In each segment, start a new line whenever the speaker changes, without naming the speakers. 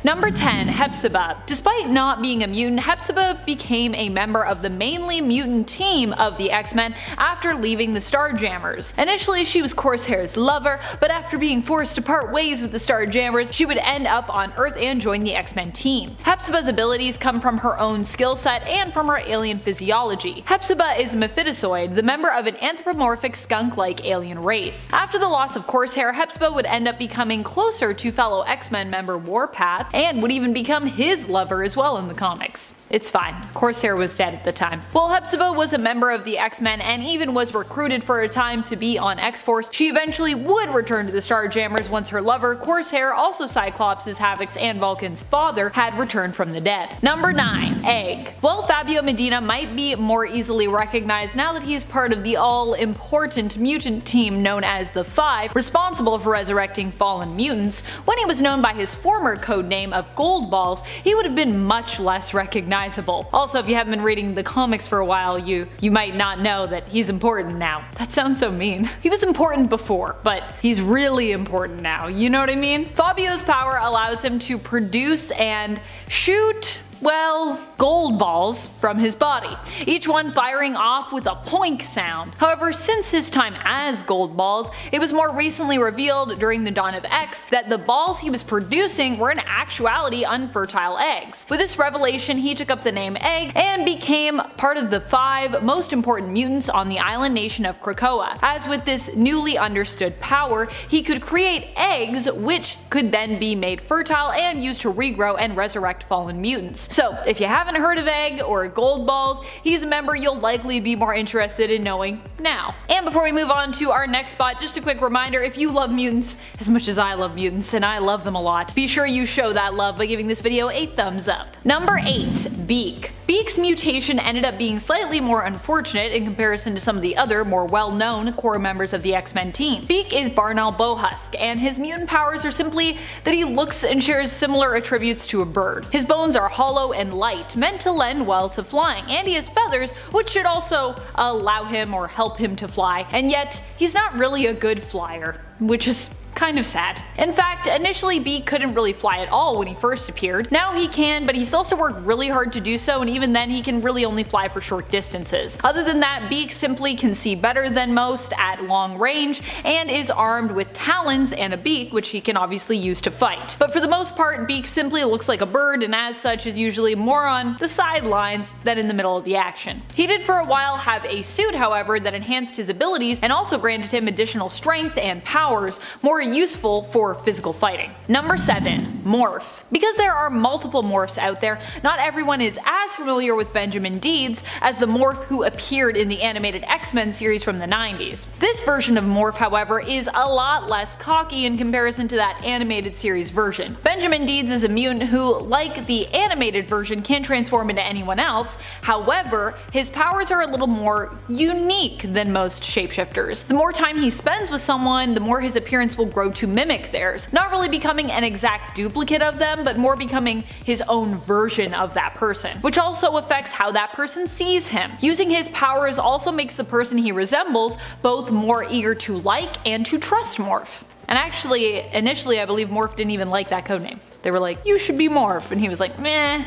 Number 10. Hebsebob. Despite not being a mutant, Hebsebob became a member of the mainly mutant team of the X-Men after leaving the Starjammers. Initially she was Corsair's lover, but after being forced to part ways with the Starjammers, she would end up on Earth and join the X-Men team. Hebsebob's abilities come from her own skill set and from her alien physiology. Hebsebob is a Mephistoid, the member of an anthropomorphic skunk-like alien race. After the loss of Corsair, Hebsebob would end up becoming closer to fellow X-Men member Warpath, and would even become his lover as well in the comics. It's fine, Corsair was dead at the time. While Hebsebob was a member of the X-Men and even was recruited for a time to be on X-Force, she eventually would return to the Starjammers once her lover, Corsair, also Cyclops, Havoc's and Vulcan's father, had returned from the dead. Number 9. Egg. While Fabio Medina might be more easily recognized now that he is part of the all-important mutant team known as the Five, responsible for resurrecting fallen mutants, when he was known by his former codename of Gold Balls, he would have been much less recognizable. Also, if you haven't been reading the comics for a while, you might not know that he's important now. That sounds so mean. He was important before, but he's really important now, you know what I mean? Fabio's power allows him to produce and shoot, well, gold balls from his body, each one firing off with a poink sound. However, since his time as Gold Balls, it was more recently revealed during the dawn of X that the balls he was producing were in actuality unfertile eggs. With this revelation, he took up the name Egg and became part of the 5 most important mutants on the island nation of Krakoa. As with this newly understood power, he could create eggs which could then be made fertile and used to regrow and resurrect fallen mutants. So if you haven't heard of Egg or Gold Balls, he's a member you'll likely be more interested in knowing now. And before we move on to our next spot, just a quick reminder, if you love mutants as much as I love mutants, and I love them a lot, be sure you show that love by giving this video a thumbs up. Number 8. Beak. Beak's mutation ended up being slightly more unfortunate in comparison to some of the other more well-known core members of the X-Men team. Beak is Barnal Bowhusk, and his mutant powers are simply that he looks and shares similar attributes to a bird. His bones are hollow and light, meant to lend well to flying, and he has feathers which should also allow him or help him to fly, and yet he's not really a good flyer, which is kind of sad. In fact, initially Beak couldn't really fly at all when he first appeared. Now he can, but he still has to work really hard to do so, and even then he can really only fly for short distances. Other than that, Beak simply can see better than most at long range and is armed with talons and a beak, which he can obviously use to fight. But for the most part, Beak simply looks like a bird and as such is usually more on the sidelines than in the middle of the action. He did for a while have a suit, however, that enhanced his abilities and also granted him additional strength and powers, more useful for physical fighting. Number 7. Morph. Because there are multiple Morphs out there, not everyone is as familiar with Benjamin Deeds as the Morph who appeared in the animated X-Men series from the 90s. This version of Morph, however, is a lot less cocky in comparison to that animated series version. Benjamin Deeds is a mutant who, like the animated version, can transform into anyone else. However, his powers are a little more unique than most shapeshifters. The more time he spends with someone, the more his appearance will grow to mimic theirs, not really becoming an exact duplicate of them, but more becoming his own version of that person, which also affects how that person sees him. Using his powers also makes the person he resembles both more eager to like and to trust Morph. And actually, initially I believe Morph didn't even like that codename. They were like, you should be Morph, and he was like, meh,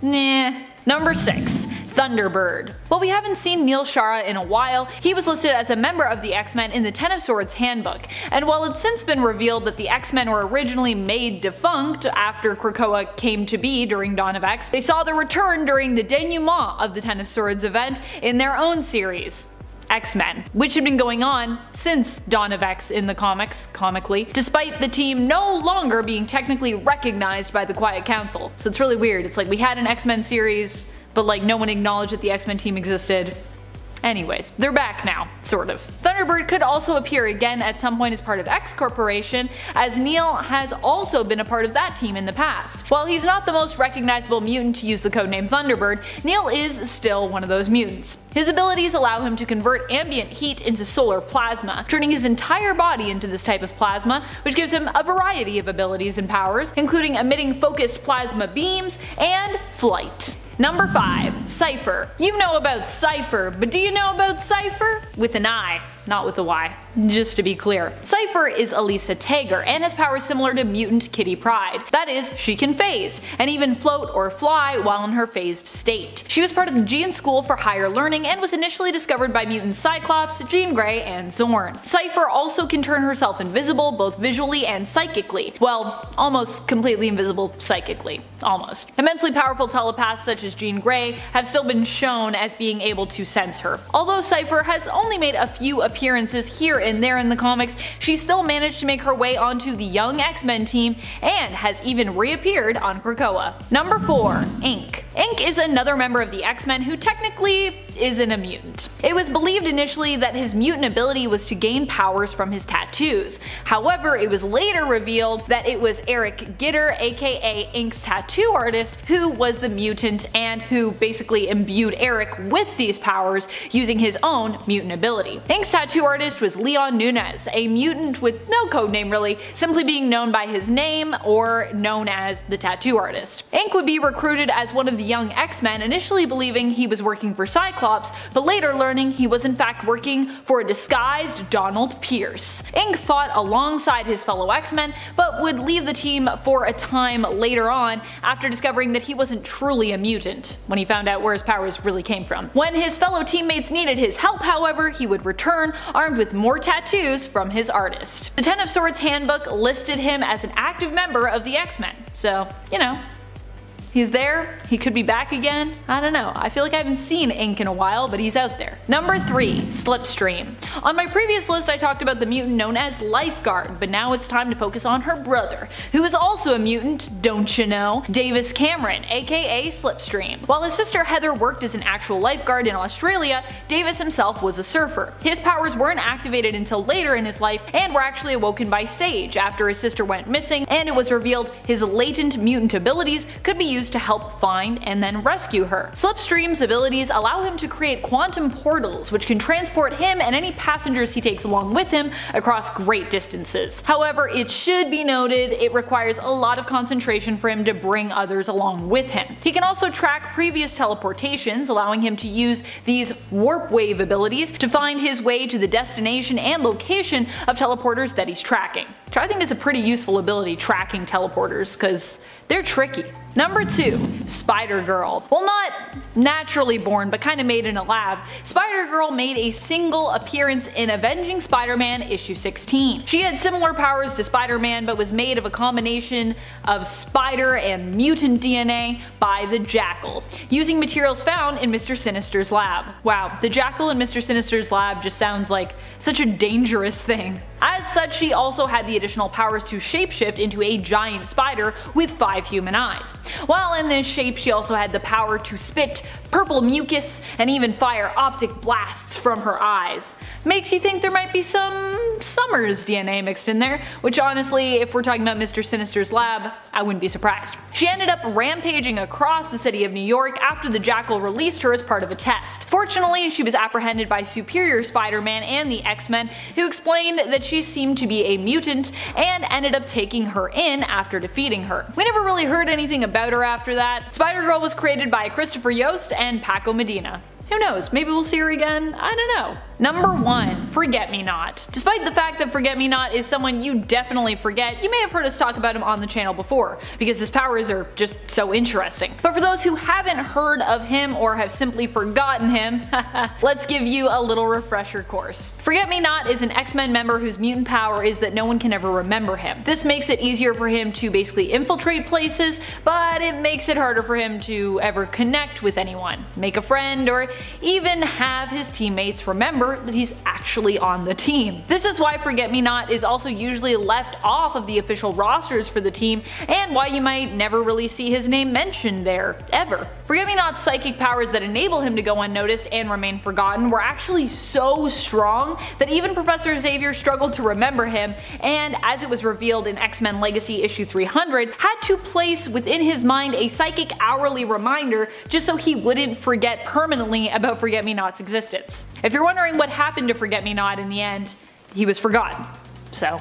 nah. Number 6. Thunderbird. While we haven't seen Neil Shara in a while, he was listed as a member of the X-Men in the Ten of Swords handbook, and while it's since been revealed that the X-Men were originally made defunct after Krakoa came to be during Dawn of X, they saw their return during the denouement of the Ten of Swords event in their own series, X-Men, which had been going on since Dawn of X in the comics, comically, despite the team no longer being technically recognized by the Quiet Council. So it's really weird. It's like we had an X-Men series, but like no one acknowledged that the X-Men team existed. Anyways, they're back now, sort of. Thunderbird could also appear again at some point as part of XCorp, as Neil has also been a part of that team in the past. While he's not the most recognizable mutant to use the codename Thunderbird, Neil is still one of those mutants. His abilities allow him to convert ambient heat into solar plasma, turning his entire body into this type of plasma, which gives him a variety of abilities and powers, including emitting focused plasma beams and flight. Number 5. Cypher. You know about Cypher, but do you know about Cypher? with an I, not with a Y, just to be clear. Cypher is Elisa Tager and has powers similar to mutant Kitty Pryde. That is, she can phase, and even float or fly while in her phased state. She was part of the Gene School for Higher Learning and was initially discovered by mutants Cyclops, Jean Grey, and Zorn. Cypher also can turn herself invisible both visually and psychically. Well, almost completely invisible psychically. Almost. Immensely powerful telepaths such as Jean Grey have still been shown as being able to sense her. Although Cypher has only made a few appearances here and there in the comics, she still managed to make her way onto the Young X-Men team and has even reappeared on Krakoa. Number 4. Ink. Ink is another member of the X-Men who technically isn't a mutant. It was believed initially that his mutant ability was to gain powers from his tattoos. However, it was later revealed that it was Eric Gitter, aka Ink's tattoo artist, who was the mutant and who basically imbued Eric with these powers using his own mutant ability. Ink's tattoo artist was Leon Nunez, a mutant with no codename really, simply being known by his name or known as the tattoo artist. Ink would be recruited as one of the Young X-Men, initially believing he was working for Cyclops, but later learning he was in fact working for a disguised Donald Pierce. Ink fought alongside his fellow X-Men, but would leave the team for a time later on after discovering that he wasn't truly a mutant, when he found out where his powers really came from. When his fellow teammates needed his help, however, he would return armed with more tattoos from his artist. The Ten of Swords handbook listed him as an active member of the X-Men, so, you know. He's there, he could be back again, I don't know. I feel like I haven't seen Ink in a while, but he's out there. Number 3. Slipstream. On my previous list I talked about the mutant known as Lifeguard, but now it's time to focus on her brother, who is also a mutant, don't you know, Davis Cameron, aka Slipstream. While his sister Heather worked as an actual lifeguard in Australia, Davis himself was a surfer. His powers weren't activated until later in his life and were actually awoken by Sage after his sister went missing, and it was revealed his latent mutant abilities could be used to help find and then rescue her. Slipstream's abilities allow him to create quantum portals which can transport him and any passengers he takes along with him across great distances. However, it should be noted it requires a lot of concentration for him to bring others along with him. He can also track previous teleportations, allowing him to use these warp wave abilities to find his way to the destination and location of teleporters that he's tracking. Which I think is a pretty useful ability, tracking teleporters, because they're tricky. Number 2. Spider-Girl. Well, not naturally born, but kinda made in a lab, Spider-Girl made a single appearance in Avenging Spider-Man issue 16. She had similar powers to Spider-Man, but was made of a combination of spider and mutant DNA by the Jackal, using materials found in Mr. Sinister's lab. Wow, the Jackal in Mr. Sinister's lab just sounds like such a dangerous thing. As such, she also had the additional powers to shapeshift into a giant spider with 5 human eyes. While in this shape, she also had the power to spit purple mucus and even fire optic blasts from her eyes. Makes you think there might be some Summers DNA mixed in there, which honestly, if we're talking about Mr. Sinister's lab, I wouldn't be surprised. She ended up rampaging across the city of New York after the Jackal released her as part of a test. Fortunately, she was apprehended by Superior Spider-Man and the X-Men, who explained that she seemed to be a mutant and ended up taking her in after defeating her. We never really heard anything about her after that. Spider-Girl was created by Christopher Yost and Paco Medina. Who knows, maybe we'll see her again, I don't know. Number 1. Forget-Me-Not. Despite the fact that Forget-Me-Not is someone you definitely forget, you may have heard us talk about him on the channel before, because his powers are just so interesting. But for those who haven't heard of him or have simply forgotten him, let's give you a little refresher course. Forget-Me-Not is an X-Men member whose mutant power is that no one can ever remember him. This makes it easier for him to basically infiltrate places, but it makes it harder for him to ever connect with anyone, make a friend, or even have his teammates remember that he's actually on the team. This is why Forget-Me-Not is also usually left off of the official rosters for the team, and why you might never really see his name mentioned there, ever. Forget-Me-Not's psychic powers that enable him to go unnoticed and remain forgotten were actually so strong that even Professor Xavier struggled to remember him, and as it was revealed in X-Men Legacy issue 300, had to place within his mind a psychic hourly reminder just so he wouldn't forget permanently about Forget-Me-Not's existence. If you're wondering what happened to Forget-Me-Not in the end, he was forgotten. So,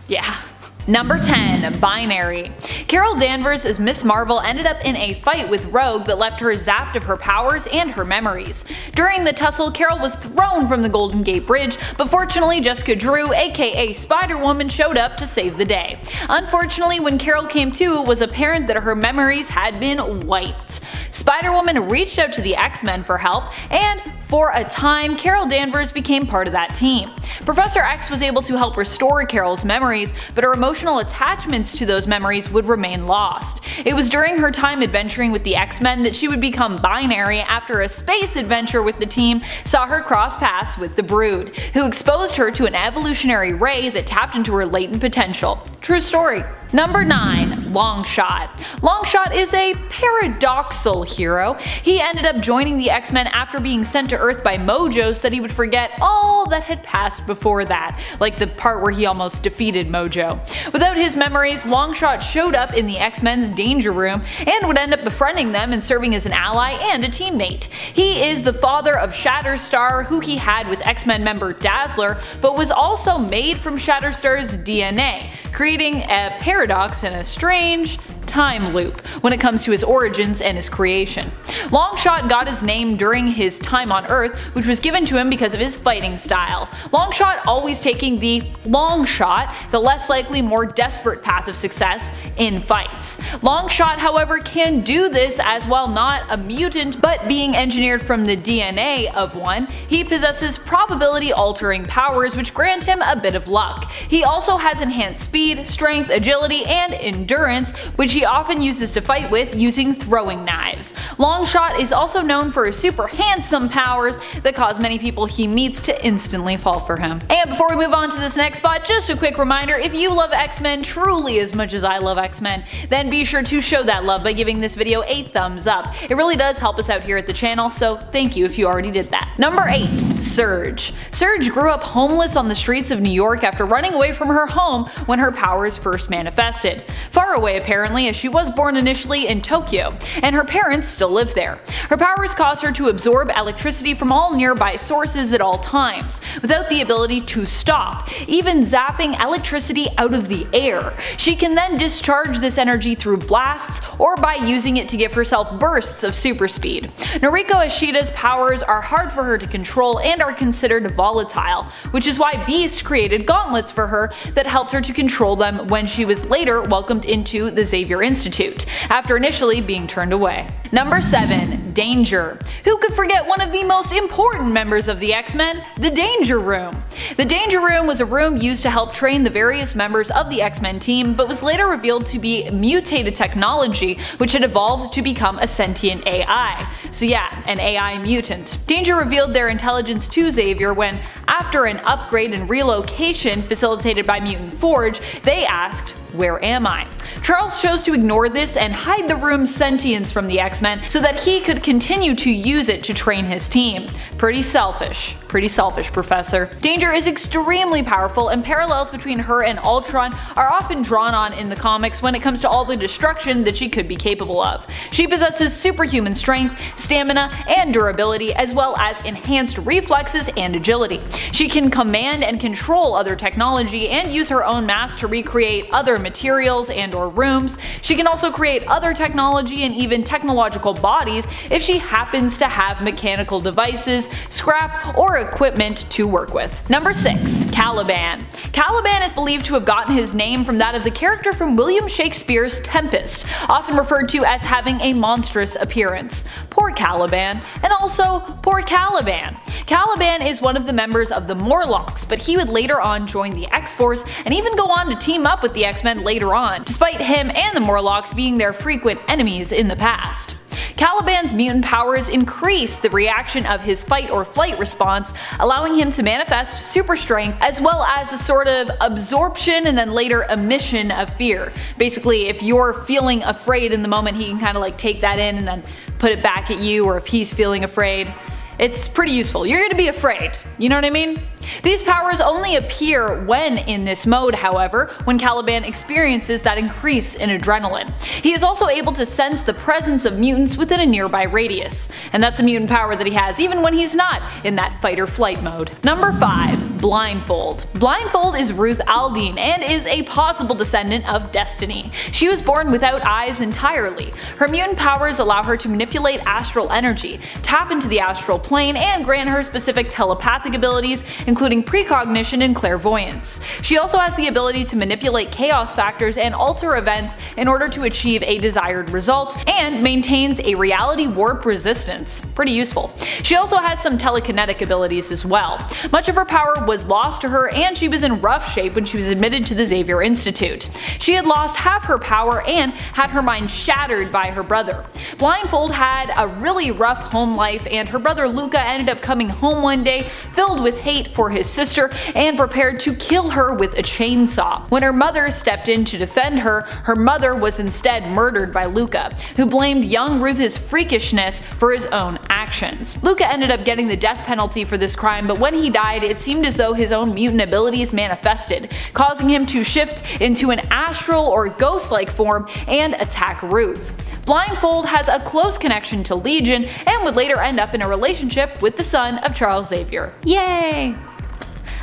yeah. Number 10. Binary. Carol Danvers as Miss Marvel ended up in a fight with Rogue that left her zapped of her powers and her memories. During the tussle, Carol was thrown from the Golden Gate Bridge, but fortunately Jessica Drew, aka Spider-Woman, showed up to save the day. Unfortunately, when Carol came to, it was apparent that her memories had been wiped. Spider-Woman reached out to the X-Men for help, and for a time, Carol Danvers became part of that team. Professor X was able to help restore Carol's memories, but her emotional attachments to those memories would remain lost. It was during her time adventuring with the X-Men that she would become binary after a space adventure with the team saw her cross paths with the Brood, who exposed her to an evolutionary ray that tapped into her latent potential. True story. Number 9. Longshot. Longshot is a paradoxal hero. He ended up joining the X-Men after being sent to Earth by Mojo so that he would forget all that had passed before that, like the part where he almost defeated Mojo. Without his memories, Longshot showed up in the X-Men's danger room and would end up befriending them and serving as an ally and a teammate. He is the father of Shatterstar, who he had with X-Men member Dazzler, but was also made from Shatterstar's DNA, creating a paradox and a strange time loop when it comes to his origins and his creation. Longshot got his name during his time on Earth, which was given to him because of his fighting style. Longshot always taking the long shot, the less likely, more desperate path of success in fights. Longshot, however, can do this as while not a mutant but being engineered from the DNA of one, he possesses probability altering powers which grant him a bit of luck. He also has enhanced speed, strength, agility, and endurance, which he often uses to fight with using throwing knives. Longshot is also known for his super handsome powers that cause many people he meets to instantly fall for him. And before we move on to this next spot, just a quick reminder, if you love X-Men truly as much as I love X-Men, then be sure to show that love by giving this video a thumbs up. It really does help us out here at the channel, so thank you if you already did that. Number 8. Surge. Surge grew up homeless on the streets of New York after running away from her home when her powers first manifested. Far away apparently, as she was born initially in Tokyo, and her parents still live there. Her powers caused her to absorb electricity from all nearby sources at all times, without the ability to stop, even zapping electricity out of the air. She can then discharge this energy through blasts or by using it to give herself bursts of super speed. Noriko Ishida's powers are hard for her to control and are considered volatile, which is why Beast created gauntlets for her that helped her to control them when she was later welcomed into the Xavier Institute, after initially being turned away. Number 7. Danger. Who could forget one of the most important members of the X-Men, the Danger Room? The Danger Room was a room used to help train the various members of the X-Men team, but was later revealed to be mutated technology which had evolved to become a sentient AI. So yeah, an AI mutant. Danger revealed their intelligence to Xavier when, after an upgrade and relocation facilitated by Mutant Forge, they asked, "Where am I?" Charles chose to ignore this and hide the room's sentience from the X-Men so that he could continue to use it to train his team. Pretty selfish, Professor. Danger is extremely powerful, and parallels between her and Ultron are often drawn on in the comics when it comes to all the destruction that she could be capable of. She possesses superhuman strength, stamina, and durability, as well as enhanced reflexes and agility. She can command and control other technology and use her own mass to recreate other materials and or rooms. She can also create other technology and even technological bodies if she happens to have mechanical devices, scrap, or equipment to work with. Number 6. Caliban. Caliban is believed to have gotten his name from that of the character from William Shakespeare's Tempest, often referred to as having a monstrous appearance. Poor Caliban, and also poor Caliban. Caliban is one of the members of the Morlocks, but he would later on join the X-Force and even go on to team up with the X-Men later on, despite him and the Morlocks being their frequent enemies in the past. Caliban's mutant powers increase the reaction of his fight or flight response, allowing him to manifest super strength as well as a sort of absorption and then later emission of fear. Basically, if you're feeling afraid in the moment, he can kind of like take that in and then put it back at you, or if he's feeling afraid. It's pretty useful. You're gonna be afraid, you know what I mean? These powers only appear when in this mode, however, when Caliban experiences that increase in adrenaline. He is also able to sense the presence of mutants within a nearby radius, and that's a mutant power that he has even when he's not in that fight or flight mode. Number 5. Blindfold. Blindfold is Ruth Aldine and is a possible descendant of Destiny. She was born without eyes entirely. Her mutant powers allow her to manipulate astral energy, tap into the astral plane, and grant her specific telepathic abilities, including precognition and clairvoyance. She also has the ability to manipulate chaos factors and alter events in order to achieve a desired result, and maintains a reality warp resistance. Pretty useful. She also has some telekinetic abilities as well. Much of her power was lost to her, and she was in rough shape when she was admitted to the Xavier Institute. She had lost half her power and had her mind shattered by her brother. Blindfold had a really rough home life, and her brother Luca ended up coming home one day filled with hate for his sister and prepared to kill her with a chainsaw. When her mother stepped in to defend her, her mother was instead murdered by Luca, who blamed young Ruth's freakishness for his own actions. Luca ended up getting the death penalty for this crime, but when he died, it seemed as though his own mutant abilities manifested, causing him to shift into an astral or ghost-like form and attack Ruth. Blindfold has a close connection to Legion and would later end up in a relationship with the son of Charles Xavier. Yay!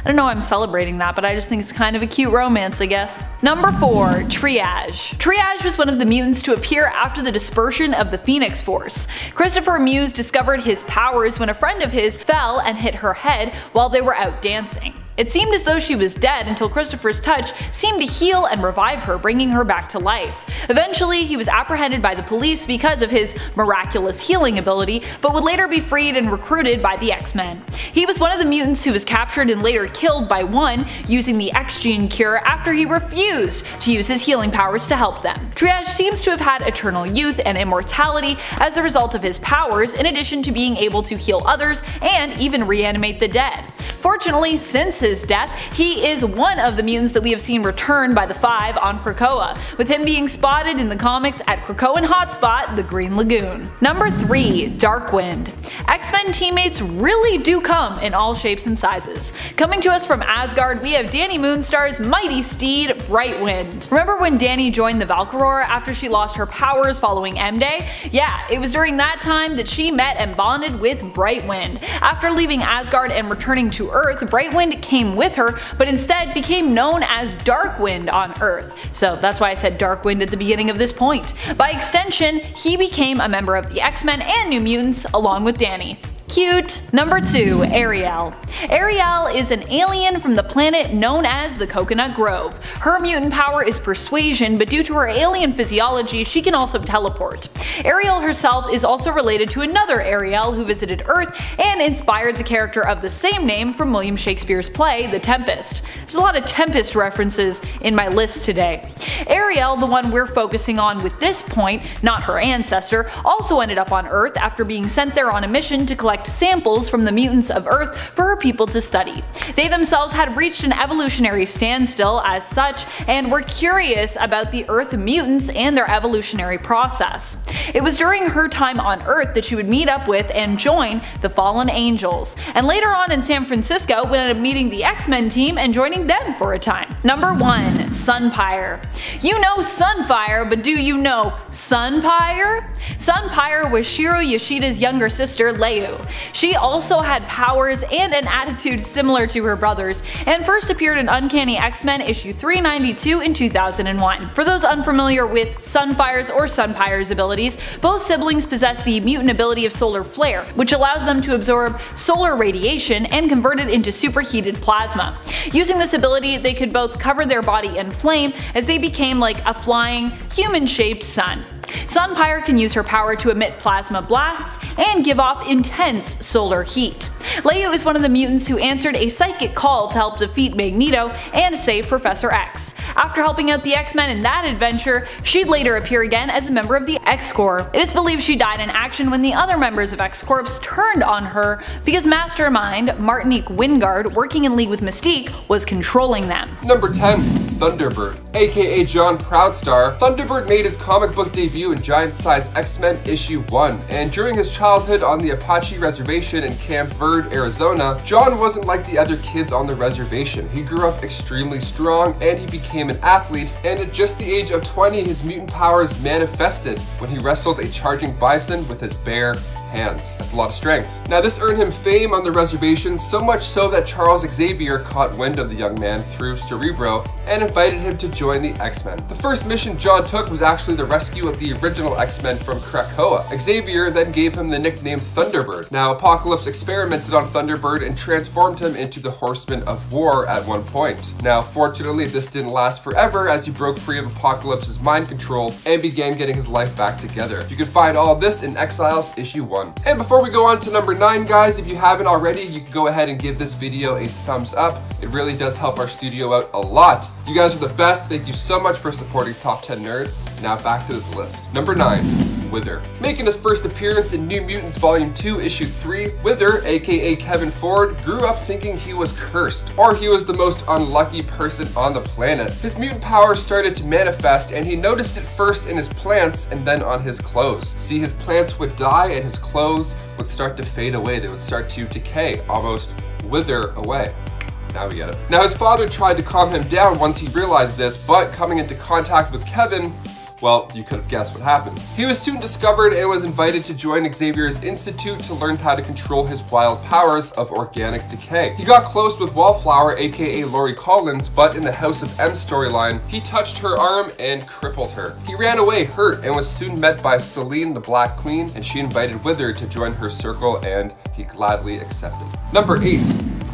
I don't know why I'm celebrating that, but I just think it's kind of a cute romance, I guess. Number 4. Triage. Triage was one of the mutants to appear after the dispersion of the Phoenix Force. Christopher Muse discovered his powers when a friend of his fell and hit her head while they were out dancing. It seemed as though she was dead until Christopher's touch seemed to heal and revive her, bringing her back to life. Eventually, he was apprehended by the police because of his miraculous healing ability, but would later be freed and recruited by the X-Men. He was one of the mutants who was captured and later killed by One using the X-gene cure after he refused to use his healing powers to help them. Triage seems to have had eternal youth and immortality as a result of his powers, in addition to being able to heal others and even reanimate the dead. Fortunately, since his death, he is one of the mutants that we have seen return by the Five on Krakoa, with him being spotted in the comics at Krakoan hotspot, the Green Lagoon. Number 3. Darkwind. X-Men teammates really do come in all shapes and sizes. Coming to us from Asgard, we have Dani Moonstar's mighty steed, Brightwind. Remember when Dani joined the Valkyrie after she lost her powers following M-Day? Yeah, it was during that time that she met and bonded with Brightwind. After leaving Asgard and returning to Earth, Brightwind came with her, but instead became known as Darkwind on Earth. So that's why I said Darkwind at the beginning of this point. By extension, he became a member of the X-Men and New Mutants along with Dani. Cute. Number 2. Ariel. Ariel is an alien from the planet known as the Coconut Grove. Her mutant power is persuasion, but due to her alien physiology, she can also teleport. Ariel herself is also related to another Ariel who visited Earth and inspired the character of the same name from William Shakespeare's play, The Tempest. There's a lot of Tempest references in my list today. Ariel, the one we're focusing on with this point, not her ancestor, also ended up on Earth after being sent there on a mission to collect samples from the mutants of Earth for her people to study. They themselves had reached an evolutionary standstill as such, and were curious about the Earth mutants and their evolutionary process. It was during her time on Earth that she would meet up with and join the Fallen Angels, and later on in San Francisco would end up meeting the X-Men team and joining them for a time. Number 1. Sunpyre. You know Sunfire, but do you know Sunpyre? Sunpyre was Shiro Yoshida's younger sister, Leu. She also had powers and an attitude similar to her brothers, and first appeared in Uncanny X-Men issue 392 in 2001. For those unfamiliar with Sunfire's or Sunpyre's abilities, both siblings possess the mutant ability of Solar Flare, which allows them to absorb solar radiation and convert it into superheated plasma. Using this ability, they could both cover their body in flame as they became like a flying, human-shaped sun. Sunpyre can use her power to emit plasma blasts and give off intense solar heat. Leu is one of the mutants who answered a psychic call to help defeat Magneto and save Professor X. After helping out the X-Men in that adventure, she'd later appear again as a member of the XCorp. It is believed she died in action when the other members of XCorp turned on her because Mastermind, Martinique Wingard, working in league with Mystique, was controlling them.
Number 10. Thunderbird. AKA John Proudstar, Thunderbird made his comic book debut in Giant Size X-Men issue 1, and during his childhood on the Apache Reservation in Camp Verde, Arizona, John wasn't like the other kids on the reservation. He grew up extremely strong and he became an athlete, and at just the age of 20, his mutant powers manifested when he wrestled a charging bison with his bare hands. That's a lot of strength. Now this earned him fame on the reservation, so much so that Charles Xavier caught wind of the young man through Cerebro and invited him to join the X-Men. The first mission John took was actually the rescue of the original X-Men from Krakoa. Xavier then gave him the nickname Thunderbird. Now Apocalypse experimented on Thunderbird and transformed him into the Horseman of War at one point. Now fortunately this didn't last forever, as he broke free of Apocalypse's mind control and began getting his life back together. You can find all of this in Exiles issue 1. And before we go on to number 9, guys, if you haven't already, you can go ahead and give this video a thumbs up. It really does help our studio out a lot. You guys are the best. Thank you so much for supporting Top 10 Nerd. Now back to this list. Number 9, Wither. Making his first appearance in New Mutants Volume 2, Issue 3, Wither, aka Kevin Ford, grew up thinking he was cursed, or he was the most unlucky person on the planet. His mutant powers started to manifest, and he noticed it first in his plants and then on his clothes. See, his plants would die and his clothes would start to fade away. They would start to decay, almost wither away. Now we get it. Now his father tried to calm him down once he realized this, but coming into contact with Kevin, well, you could have guessed what happens. He was soon discovered and was invited to join Xavier's Institute to learn how to control his wild powers of organic decay. He got close with Wallflower, aka Laurie Collins, but in the House of M storyline, he touched her arm and crippled her. He ran away hurt and was soon met by Selene, the Black Queen, and she invited Wither to join her circle, and he gladly accepted. Number 8.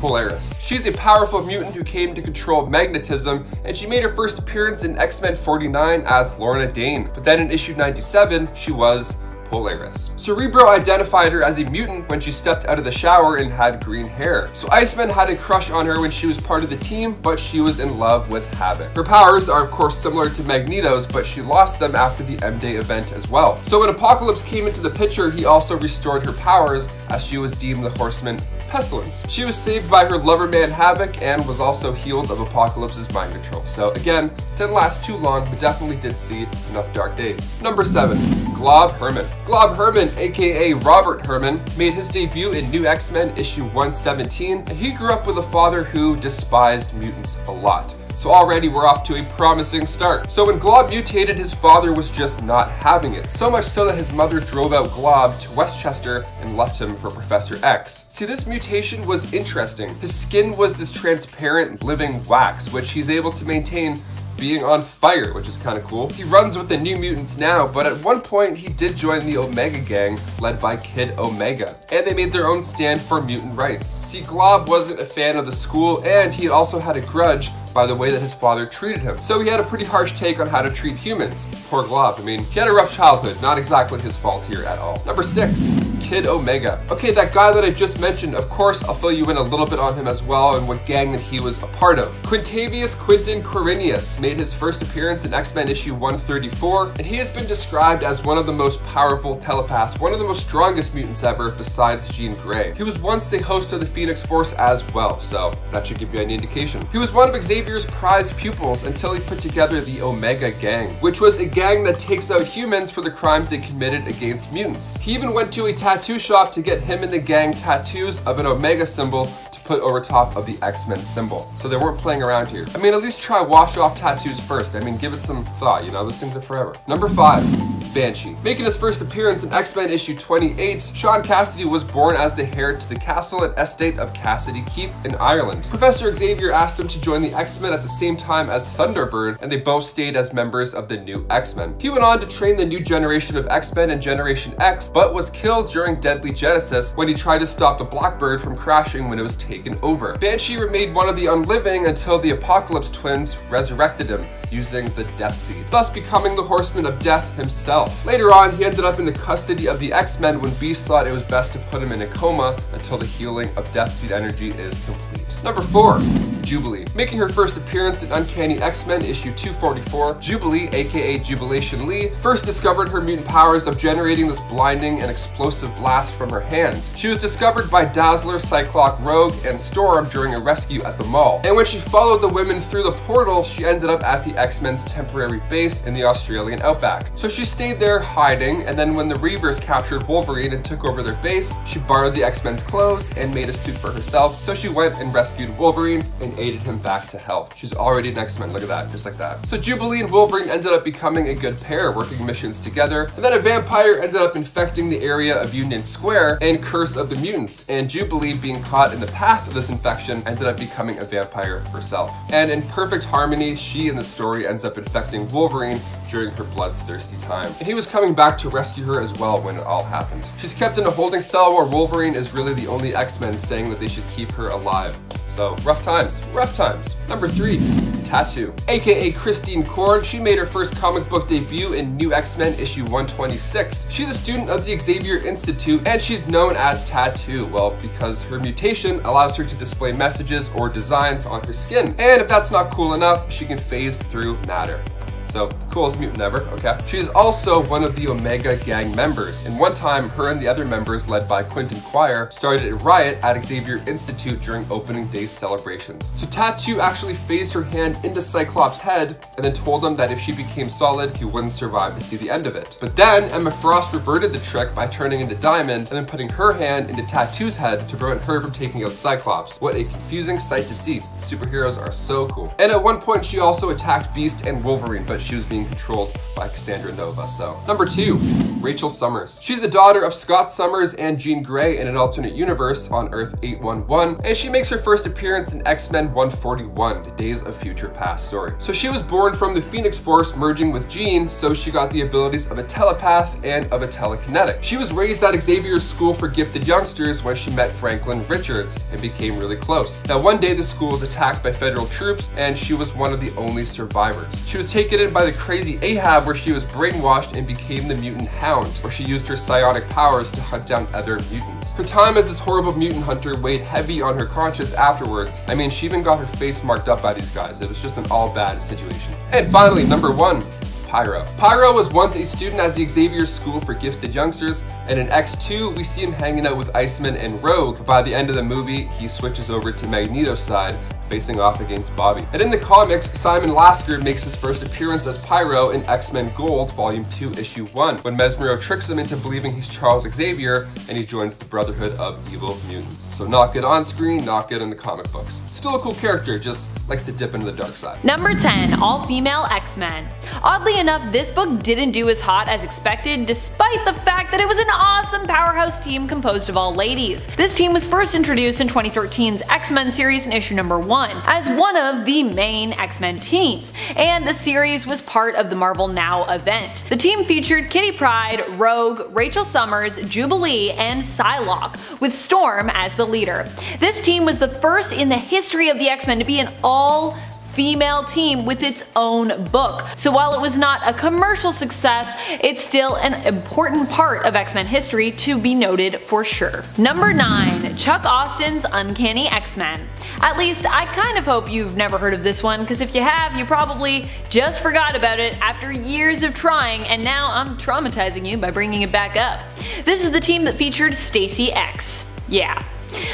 Polaris. She's a powerful mutant who came to control magnetism, and she made her first appearance in X-Men 49 as Lorna Dane, but then in issue 97, she was Polaris. Cerebro identified her as a mutant when she stepped out of the shower and had green hair. So Iceman had a crush on her when she was part of the team, but she was in love with Havoc. Her powers are of course similar to Magneto's, but she lost them after the M-Day event as well. So when Apocalypse came into the picture, he also restored her powers, as she was deemed the Horseman Pestilence. She was saved by her lover man Havoc and was also healed of Apocalypse's mind control. So again, didn't last too long, but definitely did see enough dark days. Number 7, Glob Herman. Glob Herman, aka Robert Herman, made his debut in New X-Men issue 117, and he grew up with a father who despised mutants a lot. So already we're off to a promising start. So when Glob mutated, his father was just not having it. So much so that his mother drove out Glob to Westchester and left him for Professor X. See, this mutation was interesting. His skin was this transparent living wax, which he's able to maintain being on fire, which is kind of cool. He runs with the New Mutants now, but at one point he did join the Omega Gang, led by Kid Omega, and they made their own stand for mutant rights. See, Glob wasn't a fan of the school, and he also had a grudge by the way that his father treated him. So he had a pretty harsh take on how to treat humans. Poor Glob. I mean, he had a rough childhood, not exactly his fault here at all. Number 6, Kid Omega. Okay, that guy that I just mentioned, of course, I'll fill you in a little bit on him as well and what gang that he was a part of. Quintavious Quinton Quirinius made his first appearance in X-Men issue 134, and he has been described as one of the most powerful telepaths, one of the most strongest mutants ever besides Jean Grey. He was once the host of the Phoenix Force as well, so that should give you any indication. He was one of Xavier's prized pupils until he put together the Omega Gang, which was a gang that takes out humans for the crimes they committed against mutants. He even went to a tattoo shop to get him and the gang tattoos of an Omega symbol to put over top of the X-Men symbol. So they weren't playing around here. I mean, at least try wash off tattoos first. I mean, give it some thought, you know, those things are forever. Number 5, Banshee. Making his first appearance in X-Men issue 28, Sean Cassidy was born as the heir to the castle and estate of Cassidy Keep in Ireland. Professor Xavier asked him to join the X-Men at the same time as Thunderbird, and they both stayed as members of the new X-Men. He went on to train the new generation of X-Men and Generation X, but was killed during Deadly Genesis when he tried to stop the Blackbird from crashing when it was taken over. Banshee remained one of the unliving until the Apocalypse twins resurrected him using the Death Seed, thus becoming the Horseman of Death himself. Later on, he ended up in the custody of the X-Men when Beast thought it was best to put him in a coma until the healing of Death Seed energy is complete. Number 4, Jubilee. Making her first appearance in Uncanny XMen issue 244, Jubilee, aka Jubilation Lee, first discovered her mutant powers of generating this blinding and explosive blast from her hands. She was discovered by Dazzler, Cyclops, Rogue, and Storm during a rescue at the mall. And when she followed the women through the portal, she ended up at the X-Men's temporary base in the Australian outback. So she stayed there hiding, and then when the Reavers captured Wolverine and took over their base, she borrowed the X-Men's clothes and made a suit for herself. So she went and rescued Wolverine and aided him back to health. She's already an X-Men, look at that, just like that. So Jubilee and Wolverine ended up becoming a good pair, working missions together. And then a vampire ended up infecting the area of Union Square and Curse of the Mutants. And Jubilee, being caught in the path of this infection, ended up becoming a vampire herself. And in perfect harmony, she in the story ends up infecting Wolverine during her bloodthirsty time. And he was coming back to rescue her as well when it all happened. She's kept in a holding cell where Wolverine is really the only X-Men saying that they should keep her alive. So rough times, rough times. Number 3, Tattoo. AKA Christine Korn, she made her first comic book debut in New X-Men issue 126. She's a student of the Xavier Institute and she's known as Tattoo, well, because her mutation allows her to display messages or designs on her skin. And if that's not cool enough, she can phase through matter. So, coolest mutant ever, okay? She is also one of the Omega Gang members, and one time, her and the other members, led by Quentin Quire, started a riot at Xavier Institute during opening day celebrations. So Tattoo actually phased her hand into Cyclops' head, and then told him that if she became solid, he wouldn't survive to see the end of it. But then, Emma Frost reverted the trick by turning into Diamond, and then putting her hand into Tattoo's head to prevent her from taking out Cyclops. What a confusing sight to see. Superheroes are so cool. And at one point, she also attacked Beast and Wolverine, but she was being controlled by Cassandra Nova, so. Number 2, Rachel Summers. She's the daughter of Scott Summers and Jean Grey in an alternate universe on Earth 811, and she makes her first appearance in X-Men 141, the Days of Future Past story. So she was born from the Phoenix Force merging with Jean, so she got the abilities of a telepath and of a telekinetic. She was raised at Xavier's School for Gifted Youngsters when she met Franklin Richards and became really close. Now one day the school was attacked by federal troops and she was one of the only survivors. She was taken in by the crazy Ahab, where she was brainwashed and became the mutant Hound, where she used her psionic powers to hunt down other mutants. Her time as this horrible mutant hunter weighed heavy on her conscience afterwards. I mean, she even got her face marked up by these guys. It was just an all bad situation. And finally, number 1, Pyre. Pyre was once a student at the Xavier School for Gifted Youngsters, and in X2, we see him hanging out with Iceman and Rogue. But by the end of the movie, he switches over to Magneto's side, facing off against Bobby. And in the comics, Simon Lasker makes his first appearance as Pyro in X-Men Gold, Volume 2, Issue 1, when Mesmero tricks him into believing he's Charles Xavier, and he joins the Brotherhood of Evil Mutants. So not good on screen, not good in the comic books. Still a cool character, just likes to dip into the dark side.
Number 10, All-Female X-Men. Oddly enough, this book didn't do as hot as expected, despite the fact that it was an awesome powerhouse team composed of all ladies. This team was first introduced in 2013's X-Men series in issue number 1, as one of the main X-Men teams, and the series was part of the Marvel Now event. The team featured Kitty Pryde, Rogue, Rachel Summers, Jubilee, and Psylocke, with Storm as the leader. This team was the first in the history of the X-Men to be an all-female team with its own book. So while it was not a commercial success, it's still an important part of X-Men history to be noted for sure. Number 9, Chuck Austin's Uncanny X-Men. At least, I kind of hope you've never heard of this one, because if you have, you probably just forgot about it after years of trying, and now I'm traumatizing you by bringing it back up. This is the team that featured Stacy X. Yeah.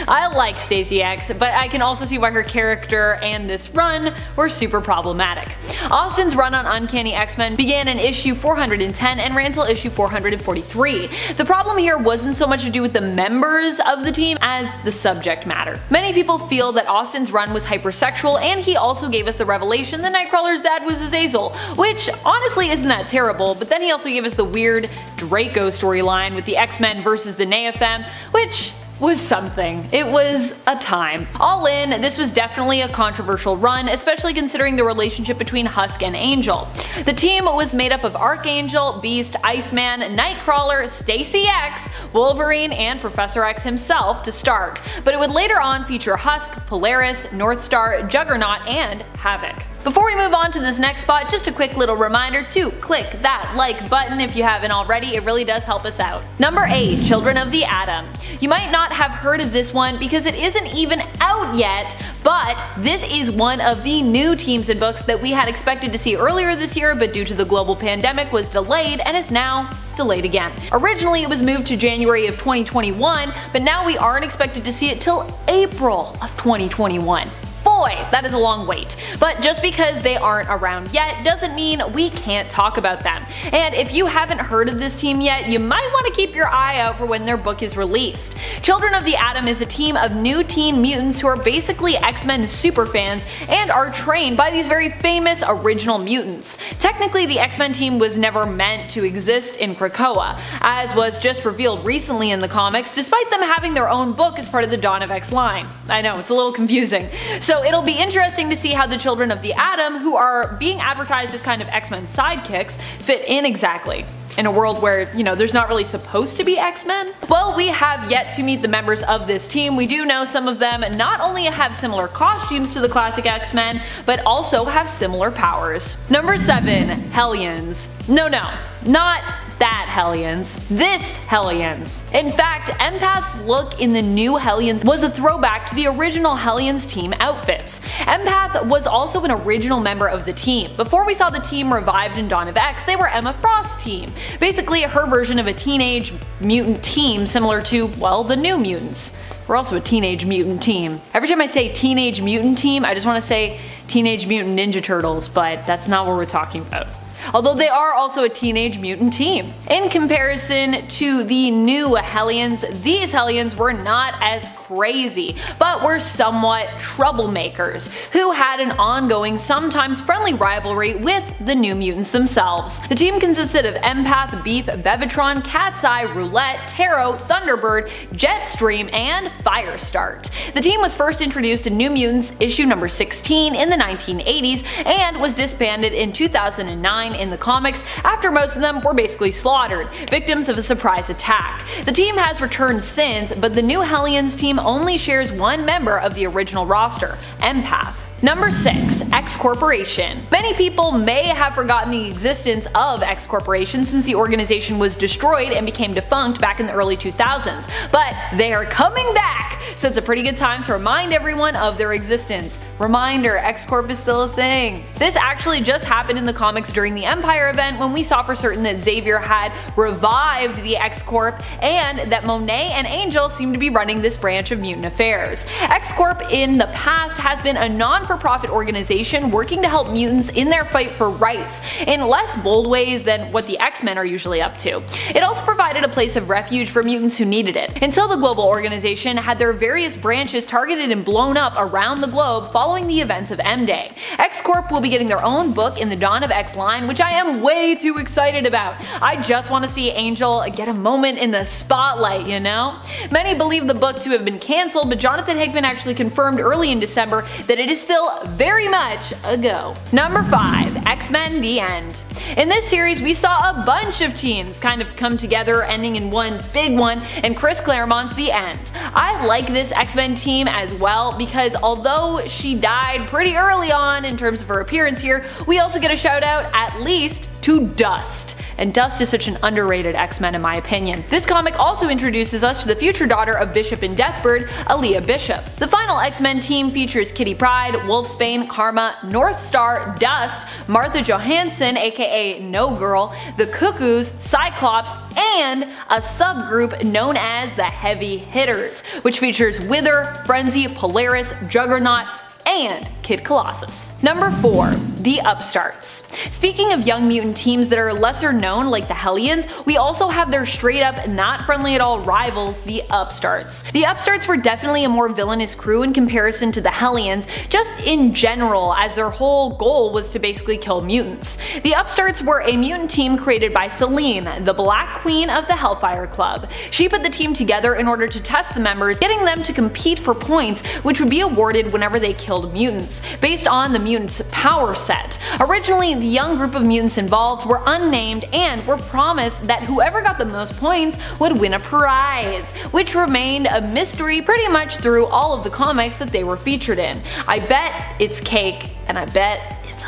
I like Stacy X, but I can also see why her character and this run were super problematic. Austin's run on Uncanny X-Men began in issue 410 and ran till issue 443. The problem here wasn't so much to do with the members of the team as the subject matter. Many people feel that Austin's run was hypersexual, and he also gave us the revelation that Nightcrawler's dad was Azazel, which honestly isn't that terrible, but then he also gave us the weird Draco storyline with the X-Men versus the Neopham, which was something. It was a time. All in, this was definitely a controversial run, especially considering the relationship between Husk and Angel. The team was made up of Archangel, Beast, Iceman, Nightcrawler, Stacy X, Wolverine, and Professor X himself to start, but it would later on feature Husk, Polaris, Northstar, Juggernaut, and Havoc. Before we move on to this next spot, just a quick little reminder to click that like button if you haven't already, it really does help us out. Number 8. Children of the Atom. You might not have heard of this one because it isn't even out yet, but this is one of the new teams and books that we had expected to see earlier this year, but due to the global pandemic was delayed and is now delayed again. Originally it was moved to January of 2021, but now we aren't expected to see it till April of 2021. Boy, that is a long wait. But just because they aren't around yet doesn't mean we can't talk about them. And if you haven't heard of this team yet, you might want to keep your eye out for when their book is released. Children of the Atom is a team of new teen mutants who are basically X-Men superfans and are trained by these very famous original mutants. Technically, the X-Men team was never meant to exist in Krakoa, as was just revealed recently in the comics, despite them having their own book as part of the Dawn of X line. I know, it's a little confusing. So it'll be interesting to see how the Children of the Atom, who are being advertised as kind of X-Men sidekicks, fit in exactly. In a world where, you know, there's not really supposed to be X-Men? Well, we have yet to meet the members of this team. We do know some of them not only have similar costumes to the classic X-Men, but also have similar powers. Number 7. Hellions. No, not that Hellions. This Hellions. In fact, Empath's look in the new Hellions was a throwback to the original Hellions team outfits. Empath was also an original member of the team. Before we saw the team revived in Dawn of X, they were Emma Frost's team. Basically her version of a teenage mutant team similar to, well, the New Mutants. We're also a Teenage Mutant team. Every time I say Teenage Mutant team, I just want to say Teenage Mutant Ninja Turtles, but that's not what we're talking about. Although they are also a Teenage Mutant team. In comparison to the new Hellions, these Hellions were not as crazy, but were somewhat troublemakers, who had an ongoing, sometimes friendly rivalry with the New Mutants themselves. The team consisted of Empath, Beef, Bevatron, Cat's Eye, Roulette, Taro, Thunderbird, Jetstream, and Firestart. The team was first introduced in New Mutants issue number 16 in the 1980s and was disbanded in 2009 in the comics after most of them were basically slaughtered, victims of a surprise attack. The team has returned since, but the new Hellions team only shares one member of the original roster, Empath. Number 6. XCorporation. Many people may have forgotten the existence of XCorporation since the organization was destroyed and became defunct back in the early 2000s, but they are coming back, so it's a pretty good time to remind everyone of their existence. Reminder, XCorp is still a thing. This actually just happened in the comics during the Empire event when we saw for certain that Xavier had revived the XCorp and that Monet and Angel seem to be running this branch of mutant affairs. XCorp in the past has been a non-for-profit organization working to help mutants in their fight for rights in less bold ways than what the X-Men are usually up to. It also provided a place of refuge for mutants who needed it, until the global organization had their various branches targeted and blown up around the globe following the events of M-Day. XCorp will be getting their own book in the Dawn of X line, which I am way too excited about. I just want to see Angel get a moment in the spotlight, you know? Many believe the book to have been cancelled, but Jonathan Hickman actually confirmed early in December that it is still very much a go. Number 5. XMen The End. In this series we saw a bunch of teams kind of come together, ending in one big one, and Chris Claremont's The End. I like this X-Men team as well because although she died pretty early on in terms of her appearance here, we also get a shout out at least to Dust. And Dust is such an underrated X-Men in my opinion. This comic also introduces us to the future daughter of Bishop and Deathbird, Aaliyah Bishop. The final X-Men team features Kitty Pryde, Wolfsbane, Karma, North Star, Dust, Martha Johansson aka No Girl, the Cuckoos, Cyclops, and a subgroup known as the Heavy Hitters, which features Wither, Frenzy, Polaris, Juggernaut, and Kid Colossus. Number 4. The Upstarts. Speaking of young mutant teams that are lesser known like the Hellions, we also have their straight up not friendly at all rivals, the Upstarts. The Upstarts were definitely a more villainous crew in comparison to the Hellions, just in general, as their whole goal was to basically kill mutants. The Upstarts were a mutant team created by Selene, the Black Queen of the Hellfire Club. She put the team together in order to test the members, getting them to compete for points which would be awarded whenever they killed mutants, based on the mutants' power set. Originally, the young group of mutants involved were unnamed and were promised that whoever got the most points would win a prize, which remained a mystery pretty much through all of the comics that they were featured in. I bet it's cake, and I bet it's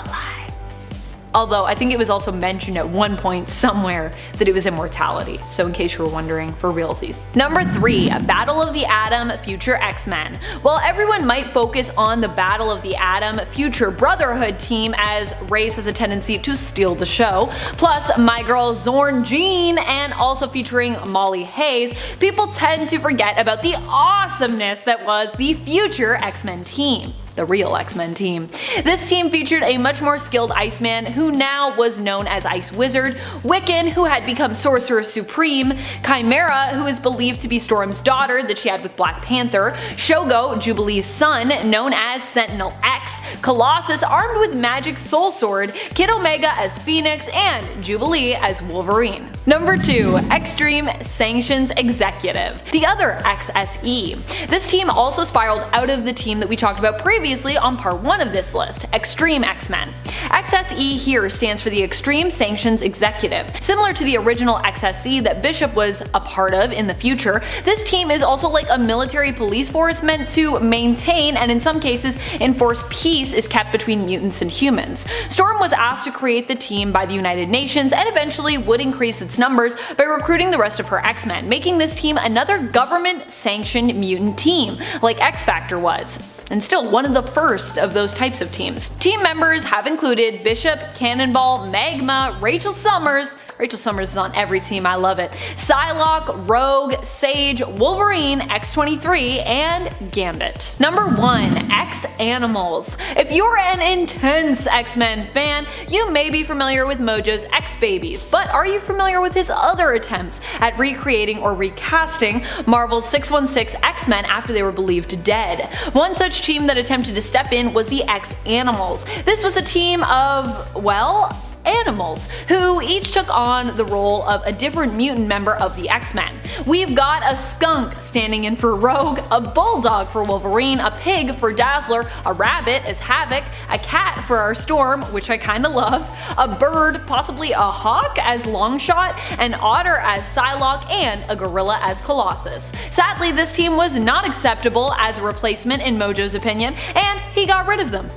although I think it was also mentioned at one point somewhere that it was immortality, so in case you were wondering, for realsies. Number 3. Battle of the Atom Future X-Men. While everyone might focus on the Battle of the Atom Future Brotherhood team, as Raze has a tendency to steal the show, plus my girl Zorn Jean, and also featuring Molly Hayes, people tend to forget about the awesomeness that was the Future X-Men team. The real X-Men team. This team featured a much more skilled Iceman, who now was known as Ice Wizard, Wiccan, who had become Sorcerer Supreme, Chimera, who is believed to be Storm's daughter that she had with Black Panther, Shogo, Jubilee's son, known as Sentinel X, Colossus armed with Magic Soul Sword, Kid Omega as Phoenix, and Jubilee as Wolverine. Number 2. Extreme Sanctions Executive, the other XSE. This team also spiraled out of the team that we talked about previously on part 1 of this list, Extreme X-Men. XSE here stands for the Extreme Sanctions Executive. Similar to the original XSE that Bishop was a part of in the future, this team is also like a military police force meant to maintain and in some cases enforce peace is kept between mutants and humans. Storm was asked to create the team by the United Nations and eventually would increase its numbers by recruiting the rest of her X-Men, making this team another government-sanctioned mutant team, like X-Factor was, and still one of the first of those types of teams. Team members have included Bishop, Cannonball, Magma, Rachel Summers is on every team, I love it, Psylocke, Rogue, Sage, Wolverine, X-23, and Gambit. Number 1. ExAnimals. If you're an intense X-Men fan, you may be familiar with Mojo's X-Babies, but are you familiar with his other attempts at recreating or recasting Marvel's 616 X-Men after they were believed dead? One such team that attempted to step in was the ExAnimals. This was a team of, well, animals, who each took on the role of a different mutant member of the X-Men. We've got a skunk standing in for Rogue, a bulldog for Wolverine, a pig for Dazzler, a rabbit as Havoc, a cat for our Storm, which I kinda love, a bird, possibly a hawk as Longshot, an otter as Psylocke, and a gorilla as Colossus. Sadly, this team was not acceptable as a replacement in Mojo's opinion, and he got rid of them.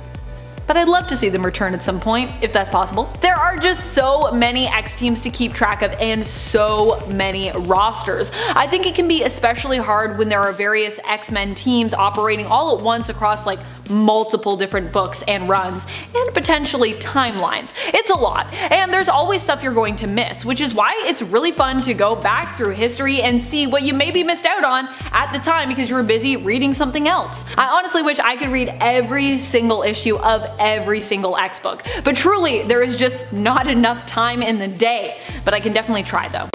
But I'd love to see them return at some point, if that's possible. There are just so many X teams to keep track of and so many rosters. I think it can be especially hard when there are various X-Men teams operating all at once across like multiple different books and runs, and potentially timelines. It's a lot, and there's always stuff you're going to miss, which is why it's really fun to go back through history and see what you maybe missed out on at the time because you were busy reading something else. I honestly wish I could read every single issue of every single X book, but truly there is just not enough time in the day, but I can definitely try though.